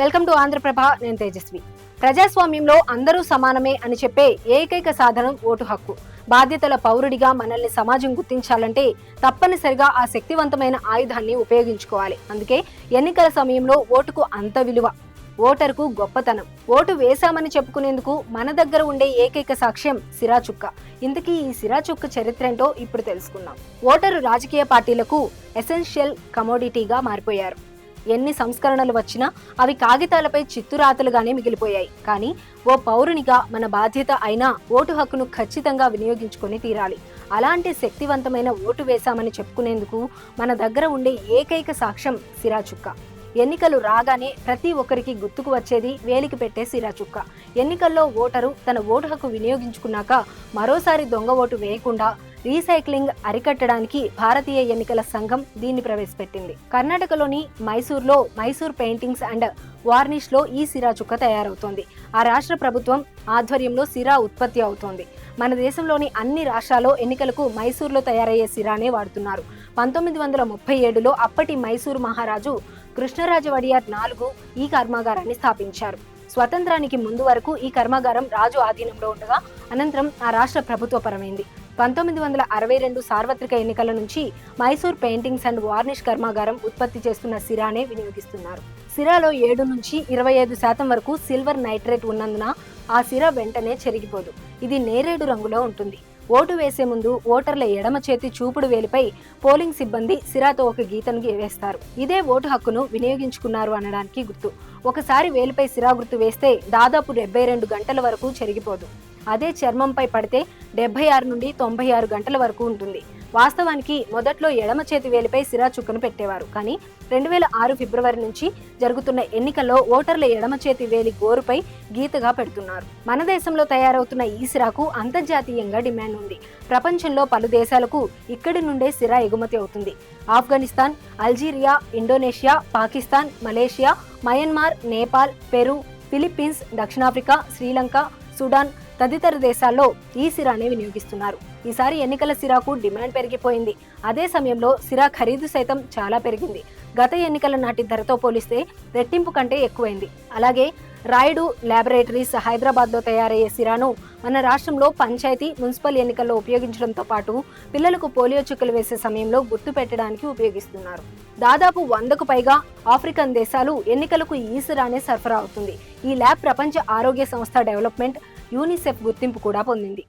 Welcome to Andhraprabha. నేను తేజస్వి. ప్రజాస్వామ్యంలో అందరూ సమానమే అని చెప్పే ఏకైక సాధనం ఓటు హక్కు. బాధ్యతల పౌరుడిగా మనల్ని సమాజం గుర్తించాలంటే తప్పనిసరిగా ఆ శక్తివంతమైన ఆయుధాన్ని ఉపయోగించుకోవాలి. అందుకే ఎన్నికల సమయంలో ఓటుకు అంత విలువ, ఓటరుకు గొప్పతనం. ఓటు వేశామని చెప్పుకునేందుకు మన దగ్గర ఉండే ఏకైక సాక్ష్యం సిరాచుక్క. ఇంతకీ ఈ సిరాచుక్క చరిత్ర ఏంటో ఇప్పుడు తెలుసుకుందాం. ఓటరు రాజకీయ పార్టీలకు ఎసెన్షియల్ కమోడిటీగా మారిపోయారు. ఎన్ని సంస్కరణలు వచ్చినా అవి కాగితాలపై చిత్తురాతలుగానే మిగిలిపోయాయి. కానీ ఓ పౌరునిగా మన బాధ్యత అయిన ఓటు హక్కును ఖచ్చితంగా వినియోగించుకొని తీరాలి. అలాంటి శక్తివంతమైన ఓటు వేశామని చెప్పుకునేందుకు మన దగ్గర ఉండే ఏకైక సాక్ష్యం సిరాచుక్క. ఎన్నికలు రాగానే ప్రతి ఒక్కరికి గుర్తుకు వచ్చేది వేలికి పెట్టే సిరాచుక్క. ఎన్నికల్లో ఓటరు తన ఓటు హక్కు వినియోగించుకున్నాక మరోసారి దొంగ ఓటు వేయకుండా రీసైక్లింగ్ అరికట్టడానికి భారతీయ ఎన్నికల సంఘం దీన్ని ప్రవేశపెట్టింది. కర్ణాటకలోని మైసూర్లో మైసూర్ పెయింటింగ్స్ అండ్ వార్నిష్ లో ఈ సిరాచుక్క తయారవుతోంది. ఆ రాష్ట్ర ప్రభుత్వం ఆధ్వర్యంలో సిరా ఉత్పత్తి అవుతోంది. మన దేశంలోని అన్ని రాష్ట్రాల్లో ఎన్నికలకు మైసూర్లో తయారయ్యే సిరానే వాడుతున్నారు. 1937లో అప్పటి మైసూరు మహారాజు కృష్ణరాజ వడియార్ 4 ఈ కర్మాగారాన్ని స్థాపించారు. స్వతంత్రానికి ముందు వరకు ఈ కర్మాగారం రాజు ఆధీనంలో ఉండగా అనంతరం ఆ రాష్ట్ర ప్రభుత్వ పరమైంది. 1962 సార్వత్రిక ఎన్నికల నుంచి మైసూర్ పెయింటింగ్స్ అండ్ వార్నిష్ కర్మాగారం ఉత్పత్తి చేస్తున్న సిరానే వినియోగిస్తున్నారు. సిరాలో 7 నుంచి 25% వరకు సిల్వర్ నైట్రేట్ ఉన్నందున ఆ సిరా వెంటనే చెరిగిపోదు. ఇది నేరేడు రంగులో ఉంటుంది. ఓటు వేసే ముందు ఓటర్ల ఎడమ చేతి చూపుడు వేలిపై పోలింగ్ సిబ్బంది సిరాతో ఒక గీతను వేస్తారు. ఇదే ఓటు హక్కును వినియోగించుకున్నారు అనడానికి గుర్తు. ఒకసారి వేలిపై సిరా గుర్తు వేస్తే దాదాపు 72 గంటల వరకు చెరిగిపోదు. అదే చర్మంపై పడితే 76 నుండి 96 గంటల వరకు ఉంటుంది. వాస్తవానికి మొదట్లో ఎడమ చేతి వేలిపై సిరా చుక్కను పెట్టేవారు. కానీ 2006 ఫిబ్రవరి నుంచి జరుగుతున్న ఎన్నికల్లో ఓటర్ల ఎడమ చేతి వేలి గోరుపై గీతగా పెడుతున్నారు. మన దేశంలో తయారవుతున్న ఈ సిరాకు అంతర్జాతీయంగా డిమాండ్ ఉంది. ప్రపంచంలో పలు దేశాలకు ఇక్కడి నుండే సిరా ఎగుమతి అవుతుంది. Afghanistan, Algeria, Indonesia, Pakistan, Malaysia, Myanmar, Nepal, Peru, Philippines, దక్షిణాఫ్రికా, శ్రీలంక, సుడాన్ తదితర దేశాల్లో ఈ సిరానే వినియోగిస్తున్నారు. ఈసారి ఎన్నికల సిరాకు డిమాండ్ పెరిగిపోయింది. అదే సమయంలో సిరా ఖరీదు సైతం చాలా పెరిగింది. గత ఎన్నికల నాటి ధరతో పోలిస్తే రెట్టింపు కంటే ఎక్కువైంది. అలాగే రాయుడు ల్యాబొరేటరీస్ హైదరాబాద్లో తయారయ్యే సిరాను మన రాష్ట్రంలో పంచాయతీ, మున్సిపల్ ఎన్నికల్లో ఉపయోగించడంతో పాటు పిల్లలకు పోలియో చుక్కలు వేసే సమయంలో గుర్తు పెట్టడానికి ఉపయోగిస్తున్నారు. దాదాపు 100కు పైగా ఆఫ్రికన్ దేశాలు ఎన్నికలకు ఈ సిరానే సరఫరా అవుతుంది. ఈ ల్యాబ్ ప్రపంచ ఆరోగ్య సంస్థ డెవలప్మెంట్, యూనిసెఫ్ గుర్తింపు కూడా పొందింది.